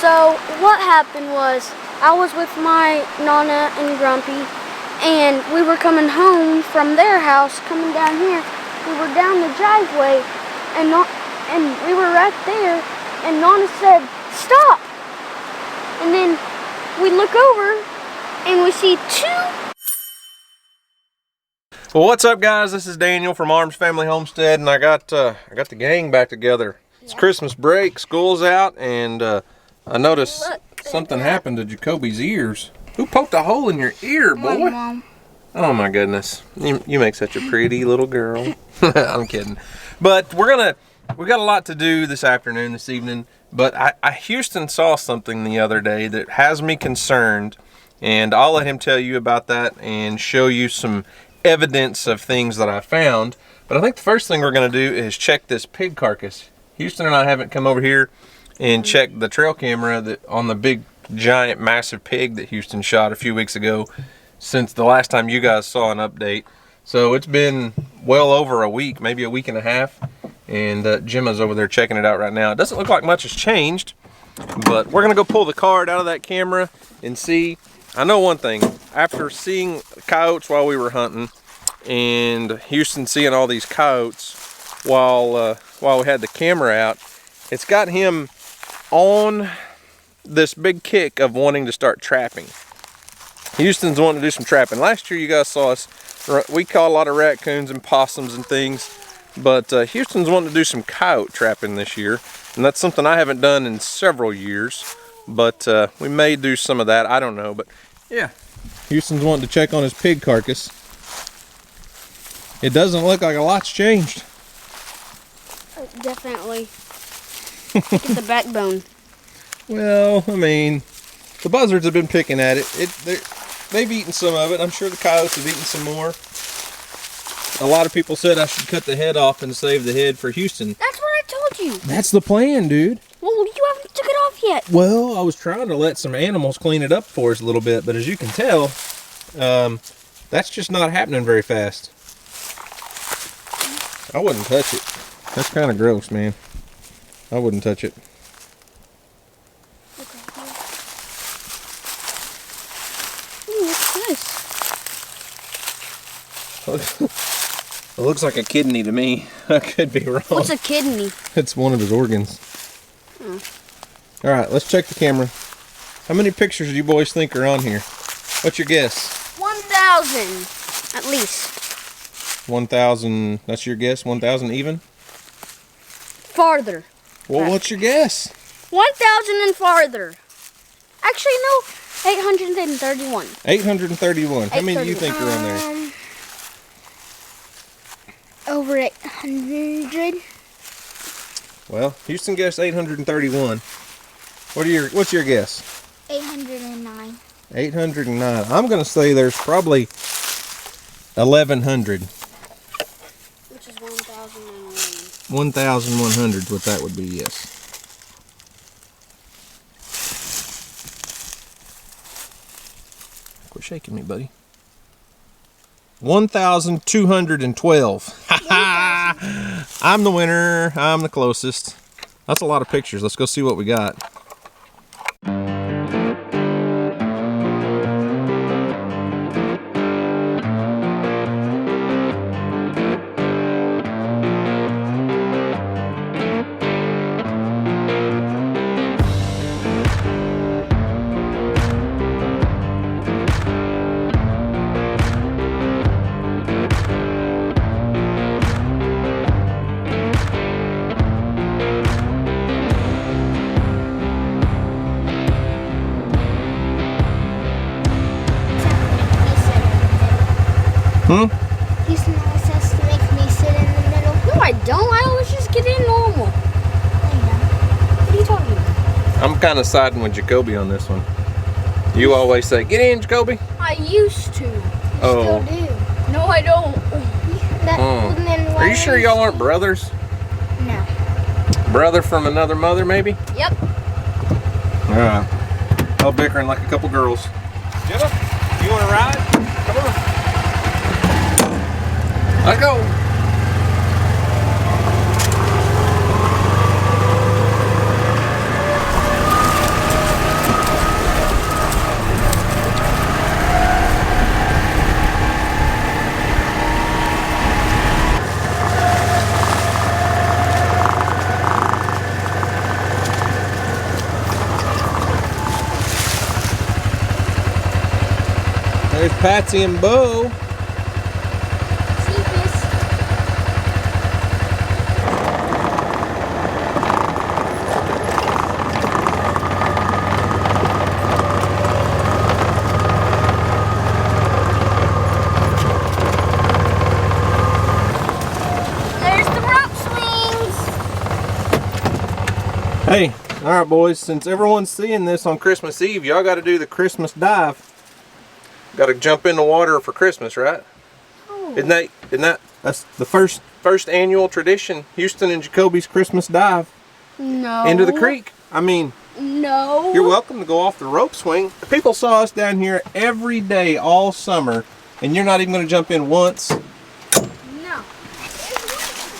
So what happened was I was with my Nana and Grumpy, and we were coming home from their house, coming down here. We were down the driveway, and we were right there, and Nana said, "Stop!" And then we look over, and we see two. Well, what's up, guys? This is Daniel from Arms Family Homestead, and I got the gang back together. It's Christmas break, school's out, and I noticed something happened to Jacoby's ears. Who poked a hole in your ear, boy? My mom. Oh my goodness, you make such a pretty little girl. I'm kidding, but we got a lot to do this evening. But Houston saw something the other day that has me concerned, and I'll let him tell you about that and show you some evidence of things that I found. But I think the first thing we're going to do is check this pig carcass. Houston and I haven't come over here and checked the trail camera on the big giant massive pig that Houston shot a few weeks ago since the last time you guys saw an update. So it's been well over a week, maybe a week and a half, and Gemma's over there checking it out right now. It doesn't look like much has changed, but we're gonna go pull the card out of that camera and see. I know one thing, after seeing coyotes while we were hunting and Houston seeing all these coyotes while we had the camera out, it's got him on this big kick of wanting to start trapping. Houston's wanting to do some trapping. Last year you guys saw us, we caught a lot of raccoons and possums and things, but Houston's wanting to do some coyote trapping this year, and that's something I haven't done in several years, but we may do some of that, I don't know. But yeah, Houston's wanting to check on his pig carcass. It doesn't look like a lot's changed. Definitely. Look at the backbone. Well, I mean, the buzzards have been picking at it. They've eaten some of it. I'm sure the coyotes have eaten some more. A lot of people said I should cut the head off and save the head for Houston. That's what I told you. That's the plan, dude. Well, you haven't took it off yet. Well, I was trying to let some animals clean it up for us a little bit, but as you can tell, that's just not happening very fast. I wouldn't touch it. That's kind of gross, man. I wouldn't touch it. It looks like a kidney to me. I could be wrong. What's a kidney? It's one of his organs. All right, let's check the camera. How many pictures do you boys think are on here? What's your guess? 1,000, at least. 1,000, that's your guess? 1,000 even? Farther. Well, what's your guess? 1,000 and farther. Actually, no, 831. 831. How many do you think are on there? Over 800. Well, Houston guessed 831. What's your guess? 809. 809. I'm going to say there's probably 1,100. Which is 1,001. 1,100 is what that would be, yes. Quit shaking me, buddy. 1,212. I'm the winner. I'm the closest. That's a lot of pictures. Let's go see what we got. Houston always has to make me sit in the middle. No, I don't. I always just get in normal. What are you talking about? I'm kind of siding with Jacoby on this one. You always say, "Get in, Jacoby." I used to. Oh. Still do. No, I don't. Are you sure y'all aren't brothers? No. Brother from another mother, maybe? Yep. Alright. All bickering like a couple girls. Gemma, you want to ride? Come on. Let's go. Patsy and Bo. Hey, all right, boys, since everyone's seeing this on Christmas Eve, y'all got to do the Christmas dive. Got to jump in the water for Christmas, right? Oh. That's the first annual tradition, Houston and Jacoby's Christmas dive. No. Into the creek. I mean, no. You're welcome to go off the rope swing. People saw us down here every day all summer, and you're not even going to jump in once? No.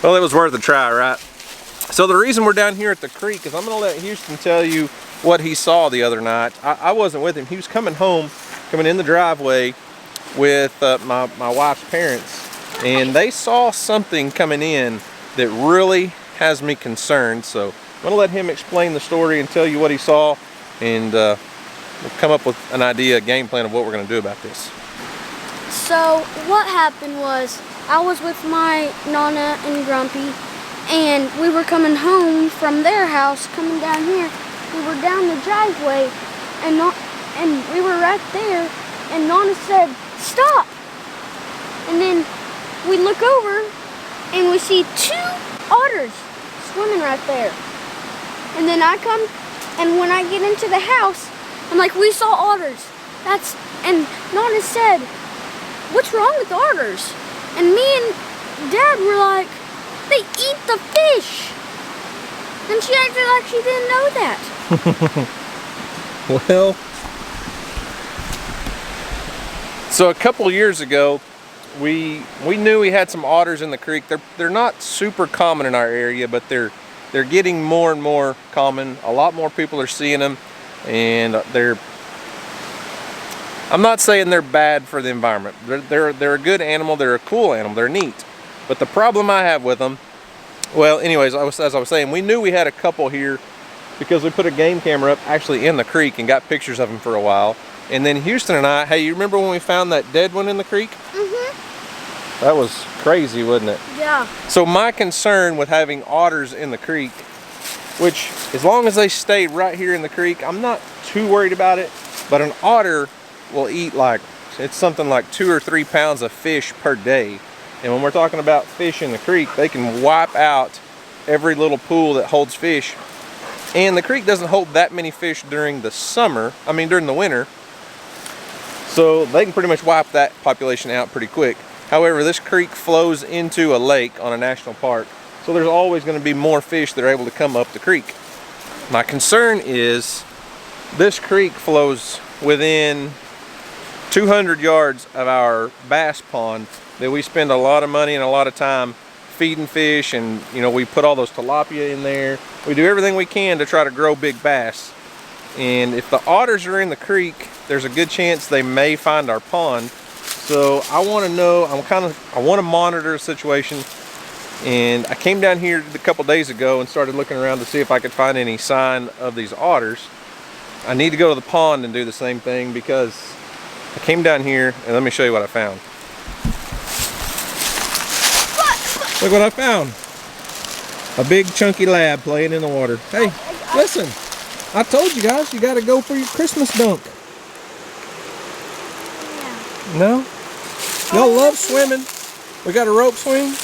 Well, it was worth a try, right? So the reason we're down here at the creek is I'm going to let Houston tell you what he saw the other night. I wasn't with him. He was coming home, coming in the driveway with my wife's parents, and they saw something coming in that really has me concerned. So I'm going to let him explain the story and tell you what he saw, and we'll come up with an idea, a game plan of what we're going to do about this. So what happened was I was with my Nana and Grumpy, and we were coming home from their house, coming down here. We were down the driveway, and we were right there, and Nana said, "Stop!" And then we look over, and we see 2 otters swimming right there. And then I come, and when I get into the house, I'm like, "We saw otters." And Nana said, "What's wrong with otters?" And me and Dad were like, "They eat the fish." And she acted like she didn't know that. Well, so a couple years ago, we knew we had some otters in the creek. They're not super common in our area, but they're getting more and more common. A lot more people are seeing them, and I'm not saying they're bad for the environment. They're a good animal. They're a cool animal. They're neat. But the problem I have with them, well, anyways, as I was saying, we knew we had a couple here because we put a game camera up actually in the creek and got pictures of them for a while. And then Houston and I, hey, you remember when we found that dead one in the creek? Mm-hmm. That was crazy, wasn't it? Yeah. So my concern with having otters in the creek, which as long as they stay right here in the creek, I'm not too worried about it, but an otter will eat it's something like 2 or 3 pounds of fish per day. And when we're talking about fish in the creek, they can wipe out every little pool that holds fish. And the creek doesn't hold that many fish during the during the winter. So they can pretty much wipe that population out pretty quick. However, this creek flows into a lake on a national park. So there's always going to be more fish that are able to come up the creek. My concern is this creek flows within 200 yards of our bass pond that we spend a lot of money and a lot of time feeding fish, and we put all those tilapia in there. We do everything we can to try to grow big bass. And if the otters are in the creek, there's a good chance they may find our pond. So I want to know, I want to monitor the situation. And I came down here a couple days ago and started looking around to see if I could find any sign of these otters. I need to go to the pond and do the same thing, because I came down here, and let me show you what I found. Look what I found. A big chunky lab playing in the water. Hey, listen. I told you guys, you got to go for your Christmas dunk. Yeah. No? Y'all love swimming. We got a rope swing.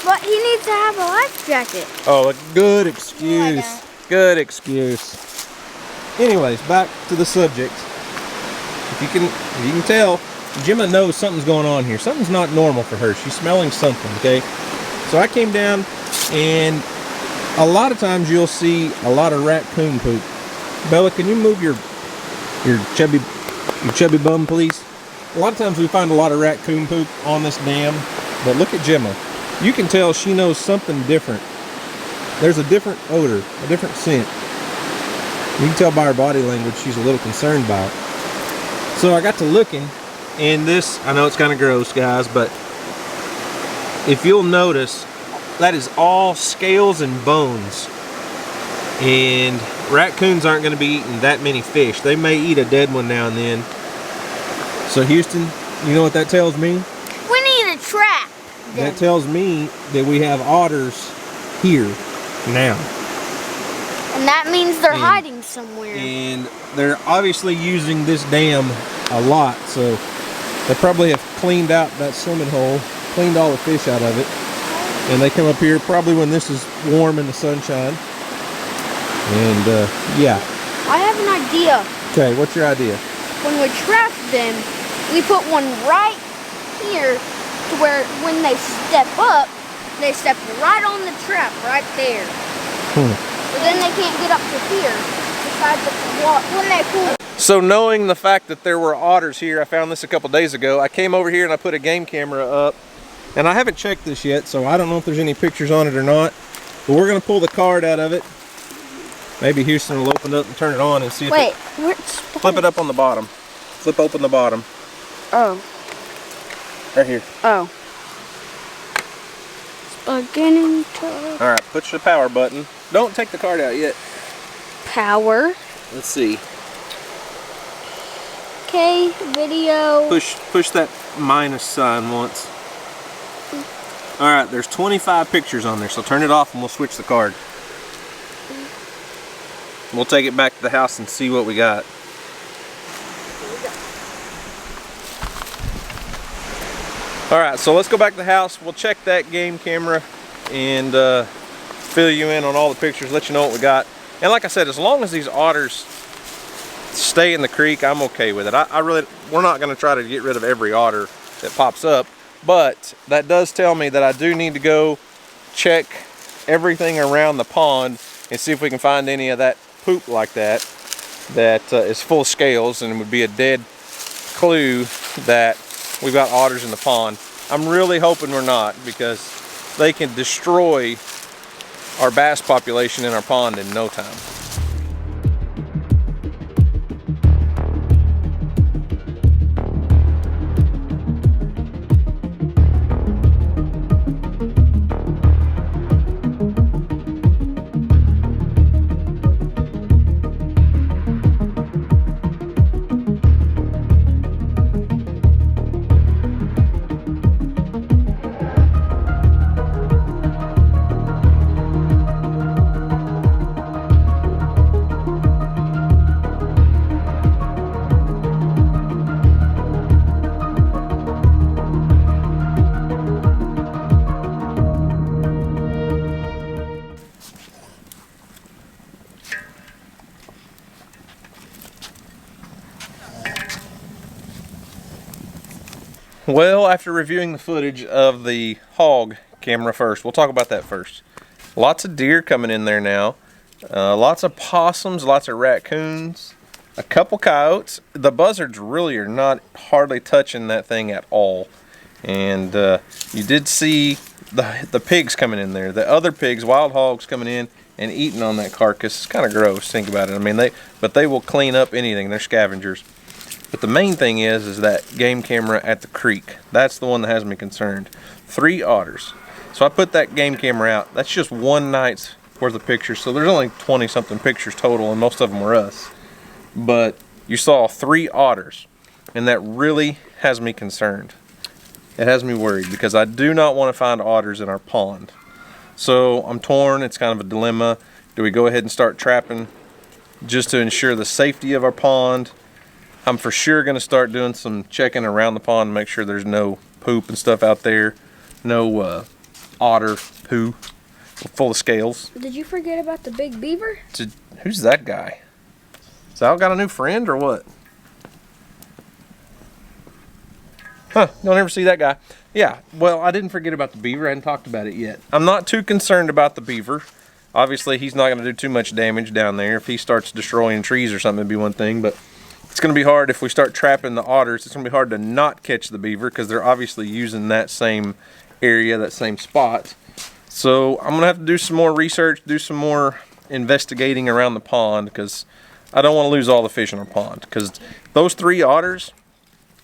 But he needs to have a life jacket. Oh, a good excuse. Yeah, good excuse. Anyways, back to the subject. If you can tell, Gemma knows something's going on here. Something's not normal for her. She's smelling something, okay? So I came down, and a lot of times you'll see a lot of raccoon poop. Bella, can you move your chubby bum, please? A lot of times we find a lot of raccoon poop on this dam, but look at Gemma. You can tell she knows something different. There's a different odor, a different scent. You can tell by her body language she's a little concerned by it. So I got to looking, and this, I know it's kind of gross, guys, but if you'll notice, that is all scales and bones. And raccoons aren't going to be eating that many fish. They may eat a dead one now and then. So Houston, You know what that tells me? We need a trap. That tells me that we have otters here now. And that means they're hiding somewhere. And they're obviously using this dam a lot, so they probably have cleaned out that swimming hole, cleaned all the fish out of it. And they come up here probably when this is warm in the sunshine. And yeah. I have an idea. Okay, what's your idea? When we trap them, we put one right here to where when they step up, they step right on the trap right there. But then they can't get up to here. Besides when they pull. So knowing the fact that there were otters here, I found this a couple days ago. I came over here and I put a game camera up. And I haven't checked this yet, so I don't know if there's any pictures on it or not. But we're going to pull the card out of it. Maybe Houston will open it up and turn it on and see if Wait, flip it up on the bottom. Flip open the bottom. Oh. Right here. Oh. Beginning to... Alright, push the power button. Don't take the card out yet. Power. Let's see. Okay, video. Push that minus sign once. Alright, there's 25 pictures on there, so turn it off and we'll switch the card. We'll take it back to the house and see what we got. Alright, so let's go back to the house. We'll check that game camera and fill you in on all the pictures, let you know what we got. And like I said, as long as these otters stay in the creek, I'm okay with it. We're not going to try to get rid of every otter that pops up, but that does tell me that I do need to go check everything around the pond and see if we can find any of that poop like that is full of scales and would be a dead clue that we've got otters in the pond. I'm really hoping we're not, because they can destroy our bass population in our pond in no time. Well, after reviewing the footage of the hog camera first, we'll talk about that first. Lots of deer coming in there now. Lots of possums, lots of raccoons, a couple coyotes. The buzzards really are not hardly touching that thing at all. And you did see the pigs coming in there. The other pigs, wild hogs, coming in and eating on that carcass. It's kind of gross, think about it. I mean, they will clean up anything. They're scavengers. But the main thing is that game camera at the creek. That's the one that has me concerned. 3 otters. So I put that game camera out. That's just one night's worth of pictures. So there's only 20 something pictures total, and most of them were us. But you saw 3 otters, and that really has me concerned. It has me worried, because I do not want to find otters in our pond. So I'm torn. It's kind of a dilemma. Do we go ahead and start trapping just to ensure the safety of our pond? I'm for sure going to start doing some checking around the pond to make sure there's no poop and stuff out there. No otter poo full of scales. Did you forget about the big beaver? Who's that guy? Sal got a new friend or what? Huh, don't ever see that guy. Yeah, well, I didn't forget about the beaver. I hadn't talked about it yet. I'm not too concerned about the beaver. Obviously, he's not going to do too much damage down there. If he starts destroying trees or something, it'd be one thing, but it's going to be hard if we start trapping the otters. It's going to be hard to not catch the beaver, because they're obviously using that same area, that same spot. So I'm going to have to do some more research, do some more investigating around the pond, because I don't want to lose all the fish in our pond. Because those 3 otters,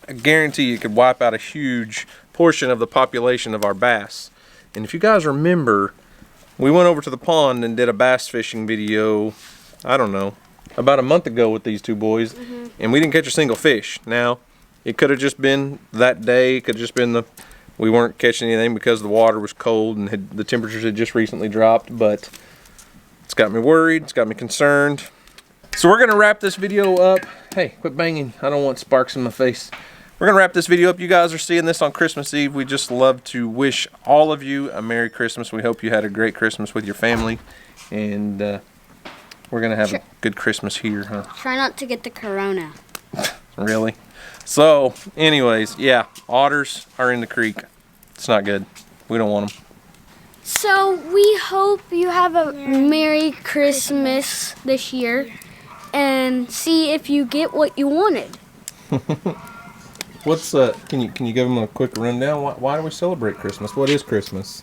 I guarantee you could wipe out a huge portion of the population of our bass. And if you guys remember, we went over to the pond and did a bass fishing video, I don't know, about a month ago with these 2 boys, and we didn't catch a single fish. Now, It could have just been that day. It could have just been we weren't catching anything because the water was cold and the temperatures had just recently dropped, but it's got me worried, it's got me concerned. So we're gonna wrap this video up. Hey, quit banging, I don't want sparks in my face. We're gonna wrap this video up. You guys are seeing this on Christmas Eve. We just love to wish all of you a Merry Christmas. We hope you had a great Christmas with your family, and we're gonna have a good Christmas here, huh? Try not to get the corona. Really? So, anyways, yeah, otters are in the creek. It's not good. We don't want them. So we hope you have a Merry Christmas this year, and see if you get what you wanted. What's can you give them a quick rundown? Why do we celebrate Christmas? What is Christmas?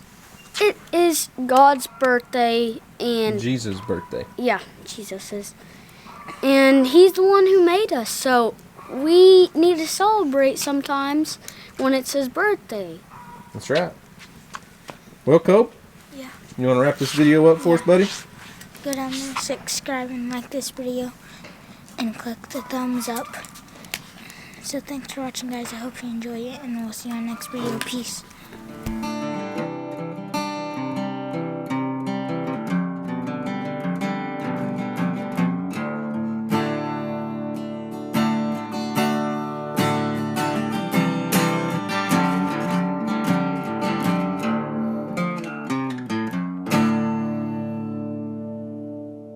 It is God's birthday and Jesus' birthday. Yeah, Jesus is. And he's the one who made us, so we need to celebrate sometimes when it's his birthday. That's right. Well, Cope? Yeah. You want to wrap this video up for us, buddy? Go down there, subscribe, and like this video, and click the thumbs up. So thanks for watching, guys. I hope you enjoy it, and we'll see you on the next video. Peace.